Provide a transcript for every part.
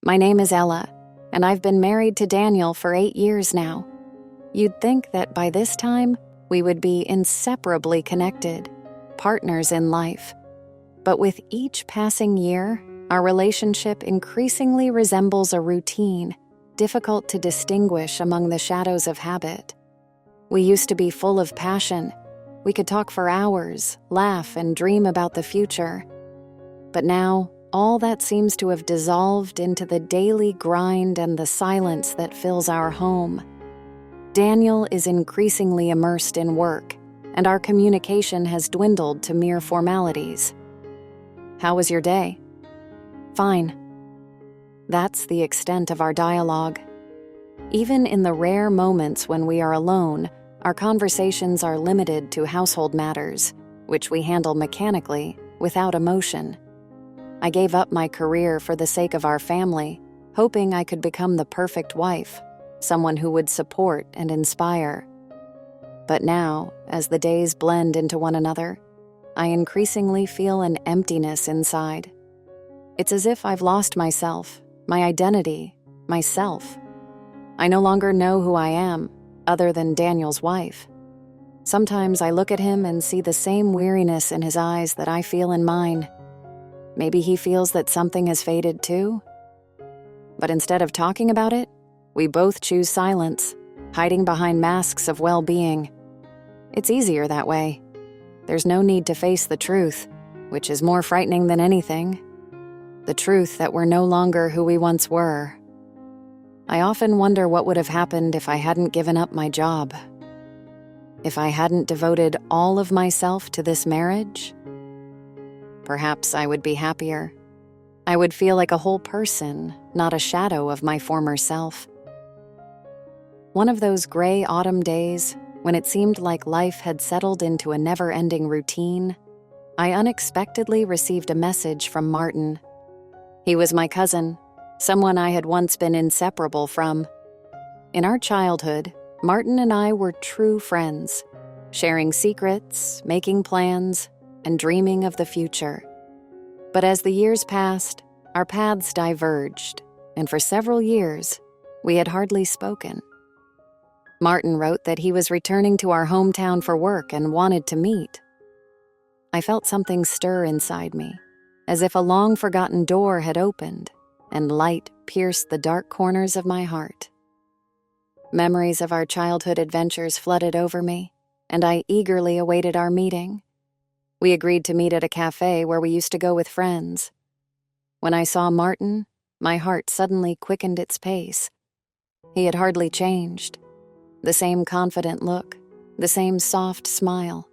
My name is Ella, and I've been married to Daniel for 8 years now. You'd think that by this time, we would be inseparably connected, partners in life. But with each passing year, our relationship increasingly resembles a routine, difficult to distinguish among the shadows of habit. We used to be full of passion. We could talk for hours, laugh, and dream about the future. But now, all that seems to have dissolved into the daily grind and the silence that fills our home. Daniel is increasingly immersed in work, and our communication has dwindled to mere formalities. How was your day? Fine. That's the extent of our dialogue. Even in the rare moments when we are alone, our conversations are limited to household matters, which we handle mechanically, without emotion. I gave up my career for the sake of our family, hoping I could become the perfect wife, someone who would support and inspire. But now, as the days blend into one another, I increasingly feel an emptiness inside. It's as if I've lost myself, my identity, myself. I no longer know who I am, other than Daniel's wife. Sometimes I look at him and see the same weariness in his eyes that I feel in mine. Maybe he feels that something has faded too? But instead of talking about it, we both choose silence, hiding behind masks of well-being. It's easier that way. There's no need to face the truth, which is more frightening than anything. The truth that we're no longer who we once were. I often wonder what would have happened if I hadn't given up my job. If I hadn't devoted all of myself to this marriage. Perhaps I would be happier. I would feel like a whole person, not a shadow of my former self. One of those gray autumn days, when it seemed like life had settled into a never-ending routine, I unexpectedly received a message from Martin. He was my cousin, someone I had once been inseparable from. In our childhood, Martin and I were true friends, sharing secrets, making plans, and dreaming of the future. But as the years passed, our paths diverged, and for several years, we had hardly spoken. Martin wrote that he was returning to our hometown for work and wanted to meet. I felt something stir inside me, as if a long-forgotten door had opened, and light pierced the dark corners of my heart. Memories of our childhood adventures flooded over me, and I eagerly awaited our meeting. We agreed to meet at a cafe where we used to go with friends. When I saw Martin, my heart suddenly quickened its pace. He had hardly changed. The same confident look, the same soft smile.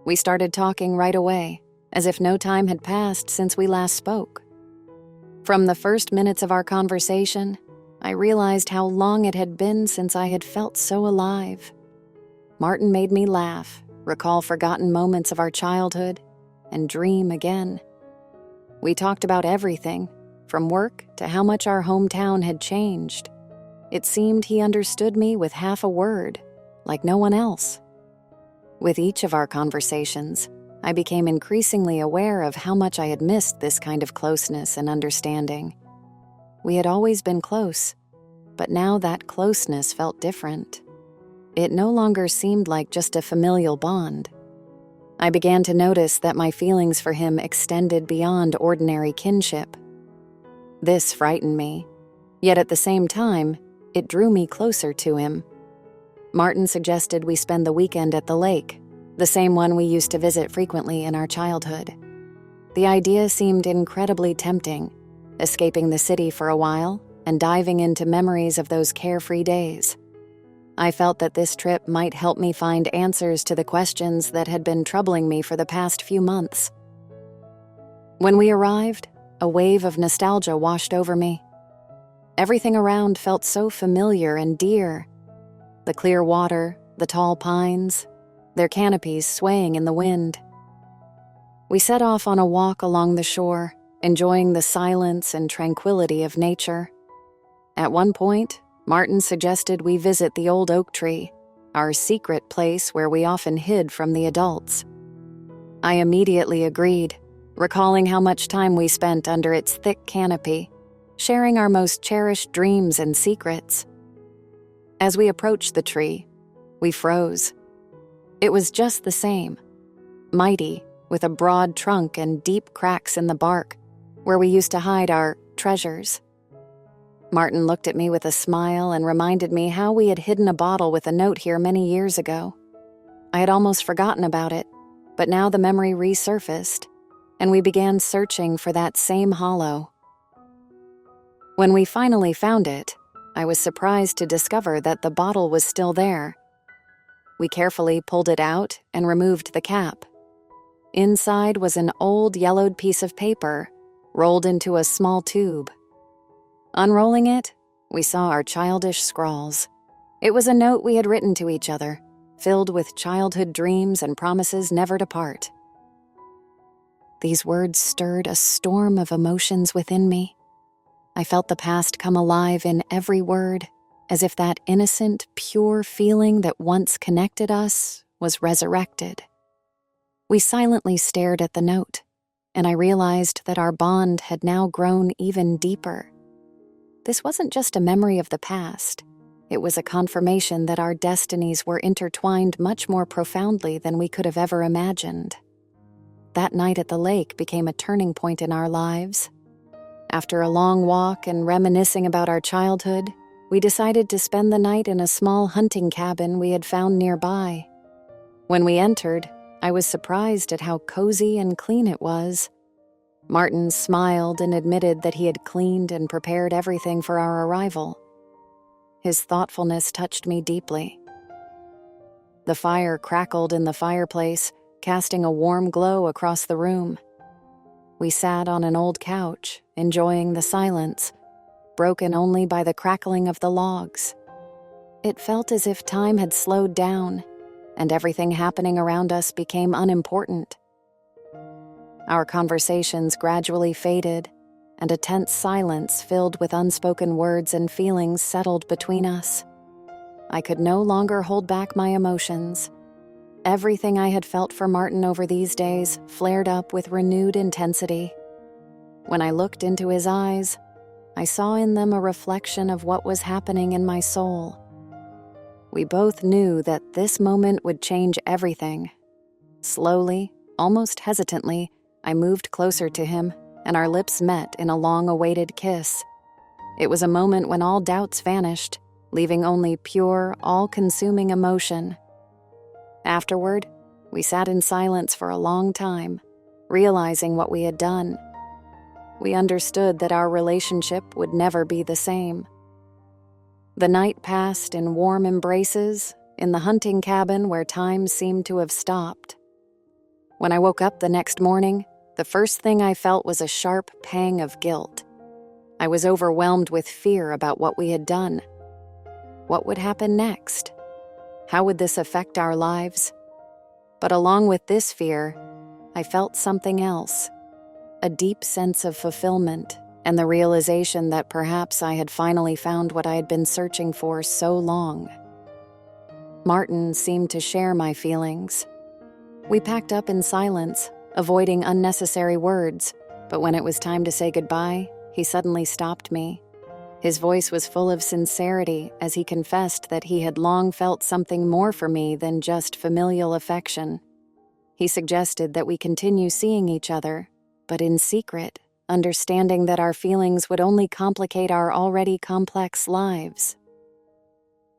We started talking right away, as if no time had passed since we last spoke. From the first minutes of our conversation, I realized how long it had been since I had felt so alive. Martin made me laugh, recall forgotten moments of our childhood, and dream again. We talked about everything, from work to how much our hometown had changed. It seemed he understood me with half a word, like no one else. With each of our conversations, I became increasingly aware of how much I had missed this kind of closeness and understanding. We had always been close, but now that closeness felt different. It no longer seemed like just a familial bond. I began to notice that my feelings for him extended beyond ordinary kinship. This frightened me, yet at the same time, it drew me closer to him. Martin suggested we spend the weekend at the lake, the same one we used to visit frequently in our childhood. The idea seemed incredibly tempting, escaping the city for a while and diving into memories of those carefree days. I felt that this trip might help me find answers to the questions that had been troubling me for the past few months. When we arrived, a wave of nostalgia washed over me. Everything around felt so familiar and dear. The clear water, the tall pines, their canopies swaying in the wind. We set off on a walk along the shore, enjoying the silence and tranquility of nature. At one point, Martin suggested we visit the old oak tree, our secret place where we often hid from the adults. I immediately agreed, recalling how much time we spent under its thick canopy. sharing our most cherished dreams and secrets. As we approached the tree, we froze. It was just the same, mighty, with a broad trunk and deep cracks in the bark, where we used to hide our treasures. Martin looked at me with a smile and reminded me how we had hidden a bottle with a note here many years ago. I had almost forgotten about it, but now the memory resurfaced, and we began searching for that same hollow. When we finally found it, I was surprised to discover that the bottle was still there. We carefully pulled it out and removed the cap. Inside was an old yellowed piece of paper, rolled into a small tube. Unrolling it, we saw our childish scrawls. It was a note we had written to each other, filled with childhood dreams and promises never to part. These words stirred a storm of emotions within me. I felt the past come alive in every word, as if that innocent, pure feeling that once connected us was resurrected. We silently stared at the note, and I realized that our bond had now grown even deeper. This wasn't just a memory of the past. It was a confirmation that our destinies were intertwined much more profoundly than we could have ever imagined. That night at the lake became a turning point in our lives. After a long walk and reminiscing about our childhood, we decided to spend the night in a small hunting cabin we had found nearby. When we entered, I was surprised at how cozy and clean it was. Martin smiled and admitted that he had cleaned and prepared everything for our arrival. His thoughtfulness touched me deeply. The fire crackled in the fireplace, casting a warm glow across the room. We sat on an old couch, enjoying the silence, broken only by the crackling of the logs. It felt as if time had slowed down, and everything happening around us became unimportant. Our conversations gradually faded, and a tense silence filled with unspoken words and feelings settled between us. I could no longer hold back my emotions. Everything I had felt for Martin over these days flared up with renewed intensity. When I looked into his eyes, I saw in them a reflection of what was happening in my soul. We both knew that this moment would change everything. Slowly, almost hesitantly, I moved closer to him, and our lips met in a long-awaited kiss. It was a moment when all doubts vanished, leaving only pure, all-consuming emotion. Afterward, we sat in silence for a long time, realizing what we had done. We understood that our relationship would never be the same. The night passed in warm embraces, in the hunting cabin where time seemed to have stopped. When I woke up the next morning, the first thing I felt was a sharp pang of guilt. I was overwhelmed with fear about what we had done. What would happen next? How would this affect our lives? But along with this fear, I felt something else, a deep sense of fulfillment and the realization that perhaps I had finally found what I had been searching for so long. Martin seemed to share my feelings. We packed up in silence, avoiding unnecessary words, but when it was time to say goodbye, he suddenly stopped me. His voice was full of sincerity as he confessed that he had long felt something more for me than just familial affection. He suggested that we continue seeing each other, but in secret, understanding that our feelings would only complicate our already complex lives.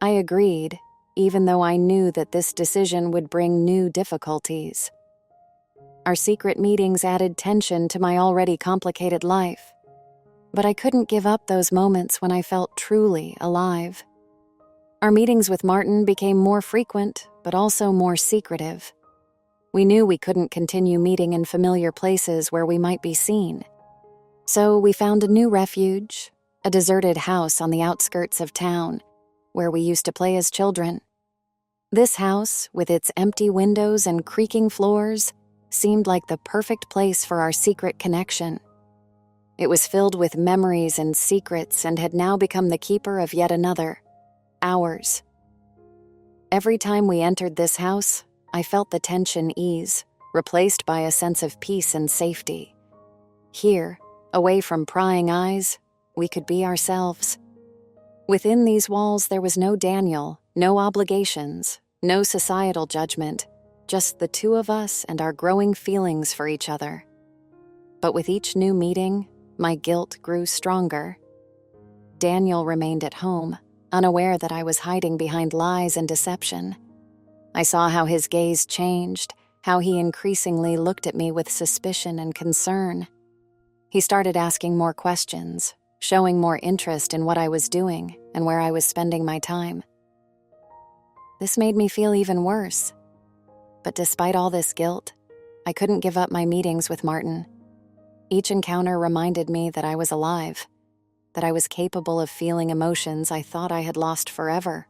I agreed, even though I knew that this decision would bring new difficulties. Our secret meetings added tension to my already complicated life. But I couldn't give up those moments when I felt truly alive. Our meetings with Martin became more frequent, but also more secretive. We knew we couldn't continue meeting in familiar places where we might be seen. So we found a new refuge, a deserted house on the outskirts of town, where we used to play as children. This house, with its empty windows and creaking floors, seemed like the perfect place for our secret connection. It was filled with memories and secrets and had now become the keeper of yet another, ours. Every time we entered this house, I felt the tension ease, replaced by a sense of peace and safety. Here, away from prying eyes, we could be ourselves. Within these walls, there was no Daniel, no obligations, no societal judgment, just the two of us and our growing feelings for each other. But with each new meeting, my guilt grew stronger. Daniel remained at home, unaware that I was hiding behind lies and deception. I saw how his gaze changed, how he increasingly looked at me with suspicion and concern. He started asking more questions, showing more interest in what I was doing and where I was spending my time. This made me feel even worse. But despite all this guilt, I couldn't give up my meetings with Martin. Each encounter reminded me that I was alive, that I was capable of feeling emotions I thought I had lost forever.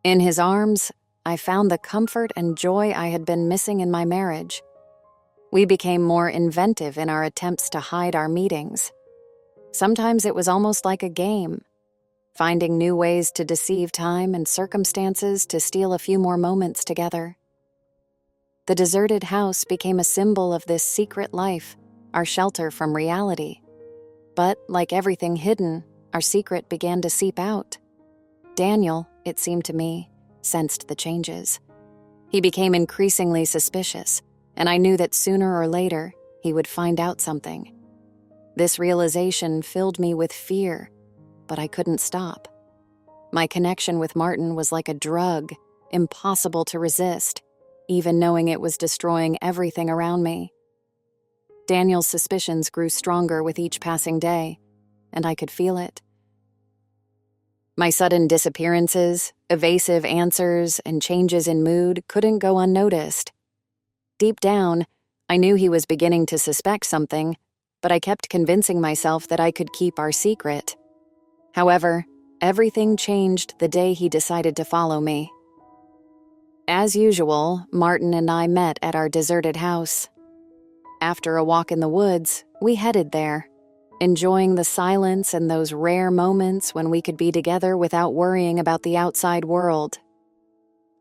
In his arms, I found the comfort and joy I had been missing in my marriage. We became more inventive in our attempts to hide our meetings. Sometimes it was almost like a game, finding new ways to deceive time and circumstances to steal a few more moments together. The deserted house became a symbol of this secret life, our shelter from reality. But, like everything hidden, our secret began to seep out. Daniel, it seemed to me, sensed the changes. He became increasingly suspicious, and I knew that sooner or later he would find out something. This realization filled me with fear, but I couldn't stop. My connection with Martin was like a drug, impossible to resist, even knowing it was destroying everything around me. Daniel's suspicions grew stronger with each passing day, and I could feel it. My sudden disappearances, evasive answers, and changes in mood couldn't go unnoticed. Deep down, I knew he was beginning to suspect something, but I kept convincing myself that I could keep our secret. However, everything changed the day he decided to follow me. As usual, Martin and I met at our deserted house. After a walk in the woods, we headed there, enjoying the silence and those rare moments when we could be together without worrying about the outside world.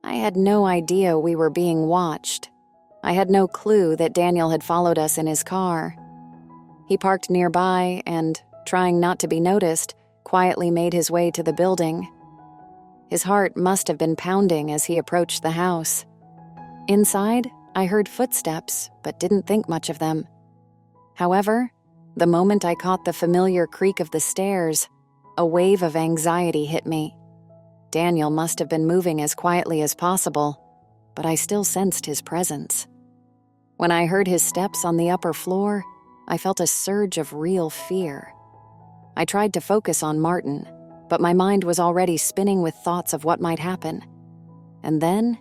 I had no idea we were being watched. I had no clue that Daniel had followed us in his car. He parked nearby and, trying not to be noticed, quietly made his way to the building. His heart must have been pounding as he approached the house. Inside, I heard footsteps, but didn't think much of them. However, the moment I caught the familiar creak of the stairs, a wave of anxiety hit me. Daniel must have been moving as quietly as possible, but I still sensed his presence. When I heard his steps on the upper floor, I felt a surge of real fear. I tried to focus on Martin, but my mind was already spinning with thoughts of what might happen. And then,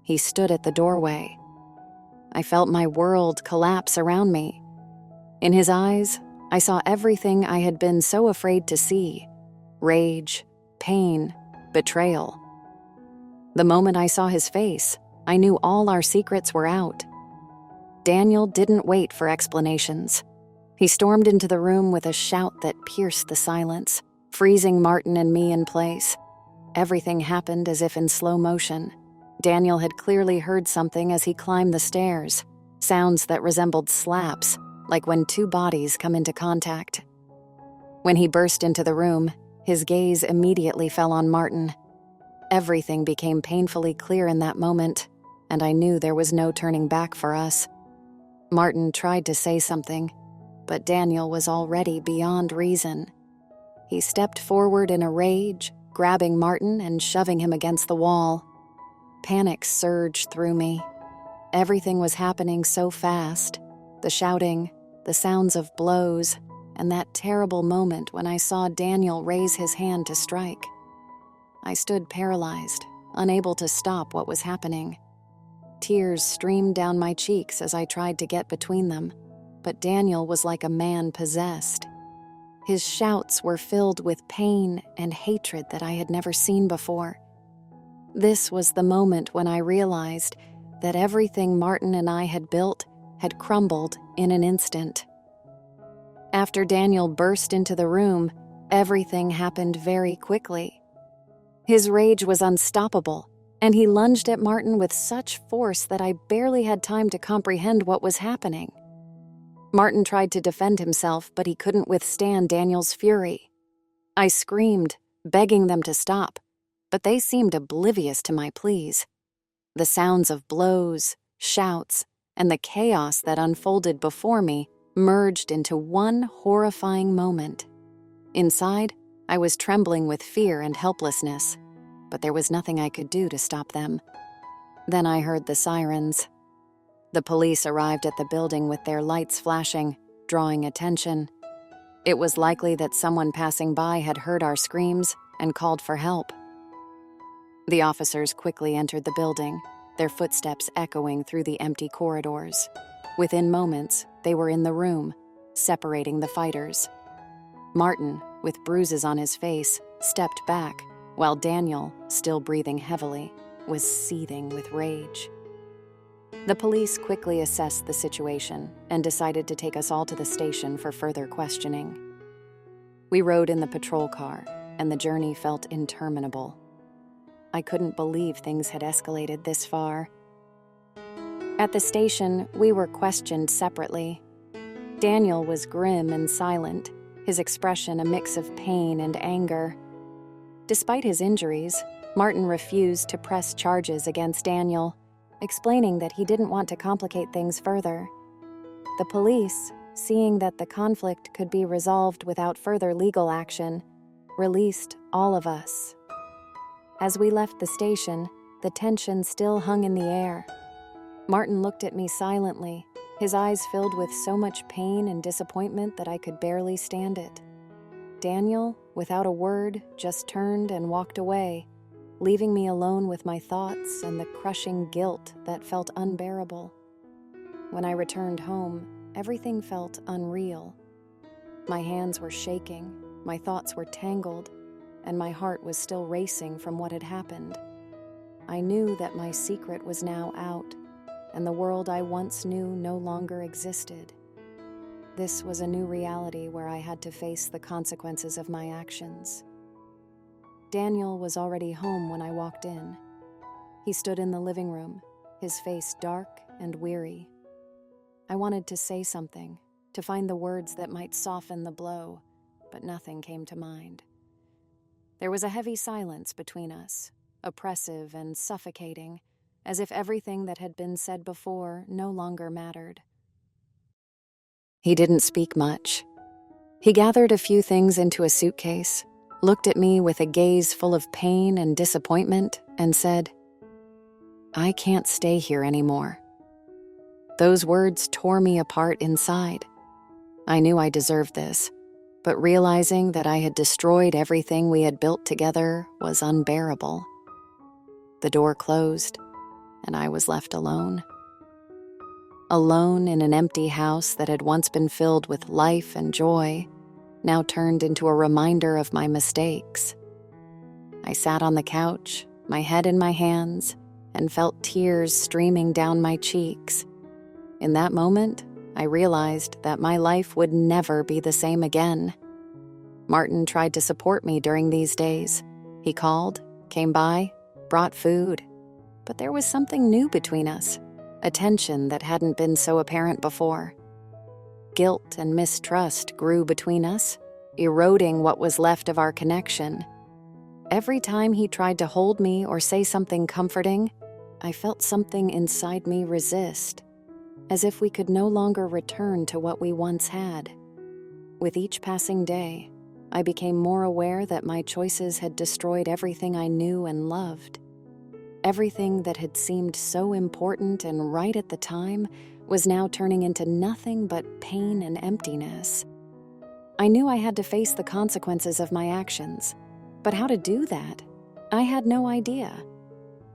he stood at the doorway. I felt my world collapse around me. In his eyes, I saw everything I had been so afraid to see: rage, pain, betrayal. The moment I saw his face, I knew all our secrets were out. Daniel didn't wait for explanations. He stormed into the room with a shout that pierced the silence, freezing Martin and me in place. Everything happened as if in slow motion. Daniel had clearly heard something as he climbed the stairs, sounds that resembled slaps, like when two bodies come into contact. When he burst into the room, his gaze immediately fell on Martin. Everything became painfully clear in that moment, and I knew there was no turning back for us. Martin tried to say something, but Daniel was already beyond reason. He stepped forward in a rage, grabbing Martin and shoving him against the wall. Panic surged through me. Everything was happening so fast. The shouting, the sounds of blows, and that terrible moment when I saw Daniel raise his hand to strike. I stood paralyzed, unable to stop what was happening. Tears streamed down my cheeks as I tried to get between them, but Daniel was like a man possessed. His shouts were filled with pain and hatred that I had never seen before. This was the moment when I realized that everything Martin and I had built had crumbled in an instant. After Daniel burst into the room, everything happened very quickly. His rage was unstoppable, and he lunged at Martin with such force that I barely had time to comprehend what was happening. Martin tried to defend himself, but he couldn't withstand Daniel's fury. I screamed, begging them to stop, but they seemed oblivious to my pleas. The sounds of blows, shouts, and the chaos that unfolded before me merged into one horrifying moment. Inside, I was trembling with fear and helplessness, but there was nothing I could do to stop them. Then I heard the sirens. The police arrived at the building with their lights flashing, drawing attention. It was likely that someone passing by had heard our screams and called for help. The officers quickly entered the building, their footsteps echoing through the empty corridors. Within moments, they were in the room, separating the fighters. Martin, with bruises on his face, stepped back, while Daniel, still breathing heavily, was seething with rage. The police quickly assessed the situation and decided to take us all to the station for further questioning. We rode in the patrol car, and the journey felt interminable. I couldn't believe things had escalated this far. At the station, we were questioned separately. Daniel was grim and silent, his expression a mix of pain and anger. Despite his injuries, Martin refused to press charges against Daniel, explaining that he didn't want to complicate things further. The police, seeing that the conflict could be resolved without further legal action, released all of us. As we left the station, the tension still hung in the air. Martin looked at me silently, his eyes filled with so much pain and disappointment that I could barely stand it. Daniel, without a word, just turned and walked away, leaving me alone with my thoughts and the crushing guilt that felt unbearable. When I returned home, everything felt unreal. My hands were shaking, my thoughts were tangled, and my heart was still racing from what had happened. I knew that my secret was now out, and the world I once knew no longer existed. This was a new reality where I had to face the consequences of my actions. Daniel was already home when I walked in. He stood in the living room, his face dark and weary. I wanted to say something, to find the words that might soften the blow, but nothing came to mind. There was a heavy silence between us, oppressive and suffocating, as if everything that had been said before no longer mattered. He didn't speak much. He gathered a few things into a suitcase, looked at me with a gaze full of pain and disappointment, and said, "I can't stay here anymore." Those words tore me apart inside. I knew I deserved this, but realizing that I had destroyed everything we had built together was unbearable. The door closed, and I was left alone. Alone in an empty house that had once been filled with life and joy, now turned into a reminder of my mistakes. I sat on the couch, my head in my hands, and felt tears streaming down my cheeks. In that moment, I realized that my life would never be the same again. Martin tried to support me during these days. He called, came by, brought food. But there was something new between us, a tension that hadn't been so apparent before. Guilt and mistrust grew between us, eroding what was left of our connection. Every time he tried to hold me or say something comforting, I felt something inside me resist, as if we could no longer return to what we once had. With each passing day, I became more aware that my choices had destroyed everything I knew and loved. Everything that had seemed so important and right at the time was now turning into nothing but pain and emptiness. I knew I had to face the consequences of my actions, but how to do that? I had no idea.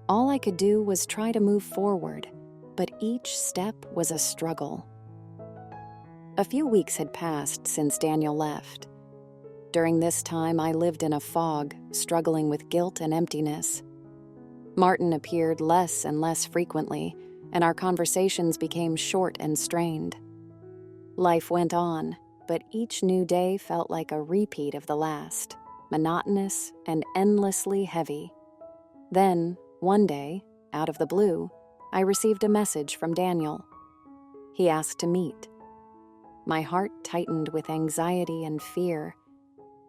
All I could do was try to move forward, but each step was a struggle. A few weeks had passed since Daniel left. During this time, I lived in a fog, struggling with guilt and emptiness. Martin appeared less and less frequently, and our conversations became short and strained. Life went on, but each new day felt like a repeat of the last, monotonous and endlessly heavy. Then, one day, out of the blue, I received a message from Daniel. He asked to meet. My heart tightened with anxiety and fear.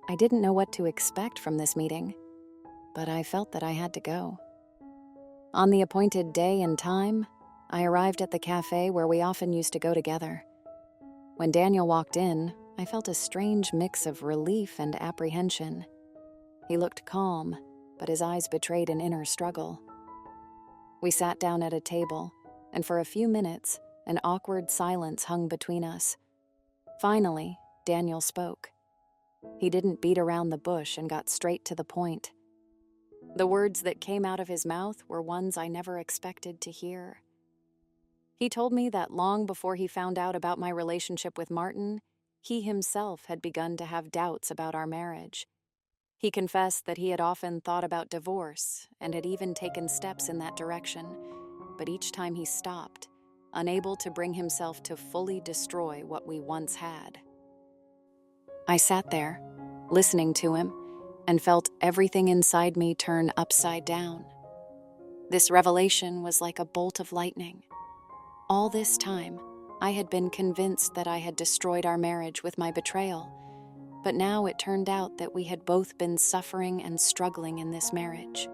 I didn't know what to expect from this meeting, but I felt that I had to go. On the appointed day and time, I arrived at the cafe where we often used to go together. When Daniel walked in, I felt a strange mix of relief and apprehension. He looked calm, but his eyes betrayed an inner struggle. We sat down at a table, and for a few minutes, an awkward silence hung between us. Finally, Daniel spoke. He didn't beat around the bush and got straight to the point. The words that came out of his mouth were ones I never expected to hear. He told me that long before he found out about my relationship with Martin, he himself had begun to have doubts about our marriage. He confessed that he had often thought about divorce and had even taken steps in that direction, but each time he stopped, unable to bring himself to fully destroy what we once had. I sat there, listening to him, and felt everything inside me turn upside down. This revelation was like a bolt of lightning. All this time, I had been convinced that I had destroyed our marriage with my betrayal, but now it turned out that we had both been suffering and struggling in this marriage.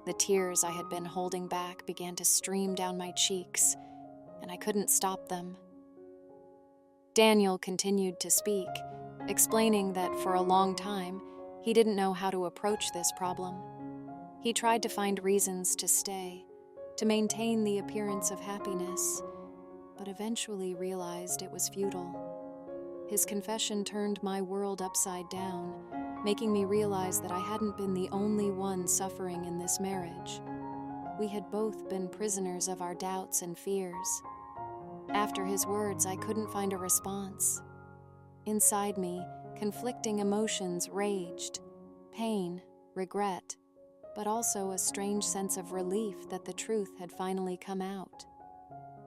The tears I had been holding back began to stream down my cheeks, and I couldn't stop them. Daniel continued to speak, explaining that for a long time, he didn't know how to approach this problem. He tried to find reasons to stay, to maintain the appearance of happiness, but eventually realized it was futile. His confession turned my world upside down, making me realize that I hadn't been the only one suffering in this marriage. We had both been prisoners of our doubts and fears. After his words, I couldn't find a response. Inside me, conflicting emotions raged: pain, regret, but also a strange sense of relief that the truth had finally come out.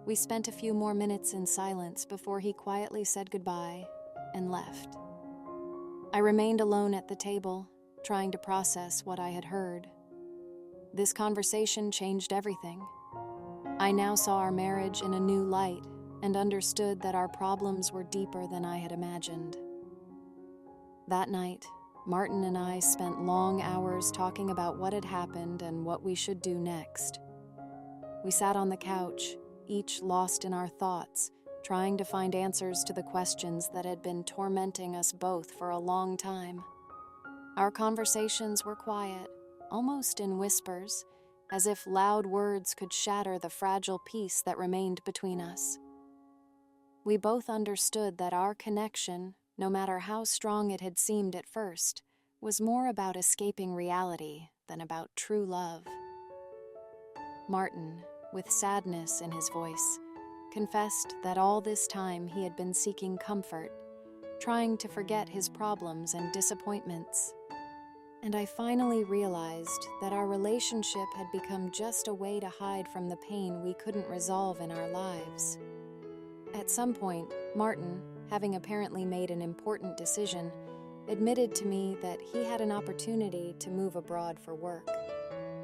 We spent a few more minutes in silence before he quietly said goodbye and left. I remained alone at the table, trying to process what I had heard. This conversation changed everything. I now saw our marriage in a new light and understood that our problems were deeper than I had imagined. That night, Martin and I spent long hours talking about what had happened and what we should do next. We sat on the couch, each lost in our thoughts, trying to find answers to the questions that had been tormenting us both for a long time. Our conversations were quiet, almost in whispers, as if loud words could shatter the fragile peace that remained between us. We both understood that our connection, no matter how strong it had seemed at first, was more about escaping reality than about true love. Martin, with sadness in his voice, confessed that all this time he had been seeking comfort, trying to forget his problems and disappointments. And I finally realized that our relationship had become just a way to hide from the pain we couldn't resolve in our lives. At some point, Martin, having apparently made an important decision, admitted to me that he had an opportunity to move abroad for work.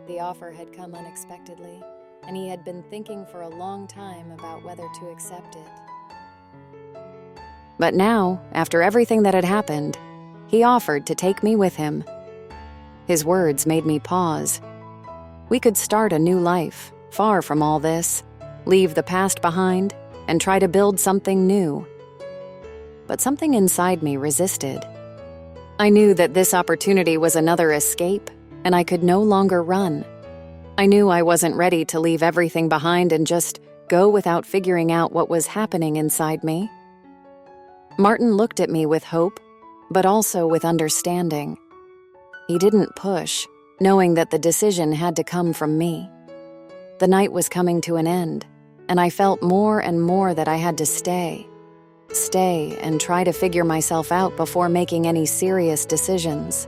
The offer had come unexpectedly, and he had been thinking for a long time about whether to accept it. But now, after everything that had happened, he offered to take me with him. His words made me pause. We could start a new life, far from all this, leave the past behind, and try to build something new. But something inside me resisted. I knew that this opportunity was another escape, and I could no longer run. I knew I wasn't ready to leave everything behind and just go without figuring out what was happening inside me. Martin looked at me with hope, but also with understanding. He didn't push, knowing that the decision had to come from me. The night was coming to an end, and I felt more and more that I had to stay and try to figure myself out before making any serious decisions.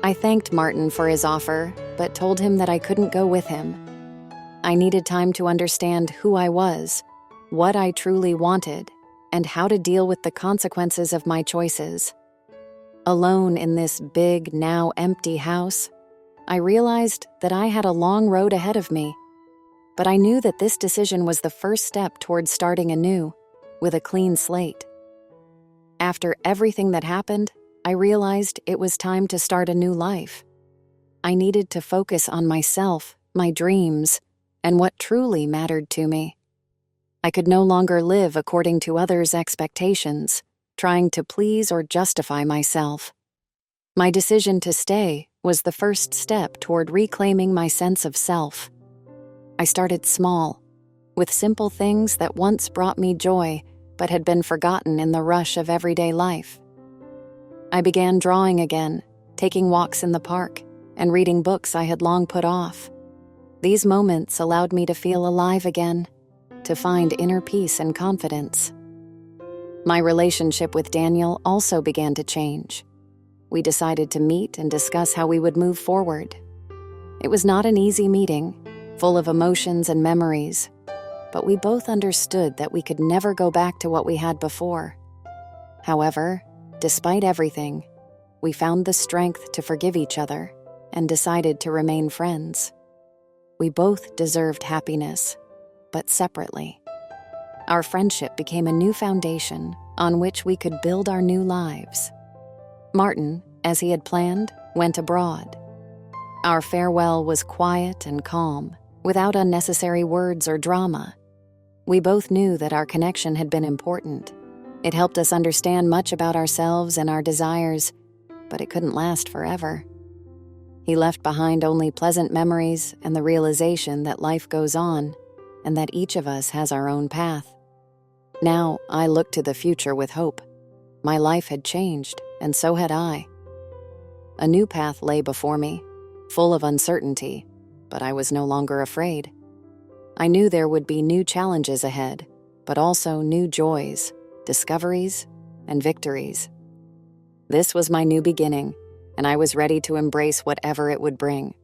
I thanked Martin for his offer, but told him that I couldn't go with him. I needed time to understand who I was, what I truly wanted, and how to deal with the consequences of my choices. Alone in this big, now empty house, I realized that I had a long road ahead of me. But I knew that this decision was the first step towards starting anew, with a clean slate. After everything that happened, I realized it was time to start a new life. I needed to focus on myself, my dreams, and what truly mattered to me. I could no longer live according to others' expectations, trying to please or justify myself. My decision to stay was the first step toward reclaiming my sense of self. I started small, with simple things that once brought me joy but had been forgotten in the rush of everyday life. I began drawing again, taking walks in the park, and reading books I had long put off. These moments allowed me to feel alive again, to find inner peace and confidence. My relationship with Daniel also began to change. We decided to meet and discuss how we would move forward. It was not an easy meeting, full of emotions and memories, but we both understood that we could never go back to what we had before. However, despite everything, we found the strength to forgive each other and decided to remain friends. We both deserved happiness, but separately. Our friendship became a new foundation on which we could build our new lives. Martin, as he had planned, went abroad. Our farewell was quiet and calm, without unnecessary words or drama. We both knew that our connection had been important. It helped us understand much about ourselves and our desires, but it couldn't last forever. He left behind only pleasant memories and the realization that life goes on and that each of us has our own path. Now I looked to the future with hope. My life had changed, and so had I. A new path lay before me, full of uncertainty, but I was no longer afraid. I knew there would be new challenges ahead, but also new joys, discoveries, and victories. This was my new beginning, and I was ready to embrace whatever it would bring.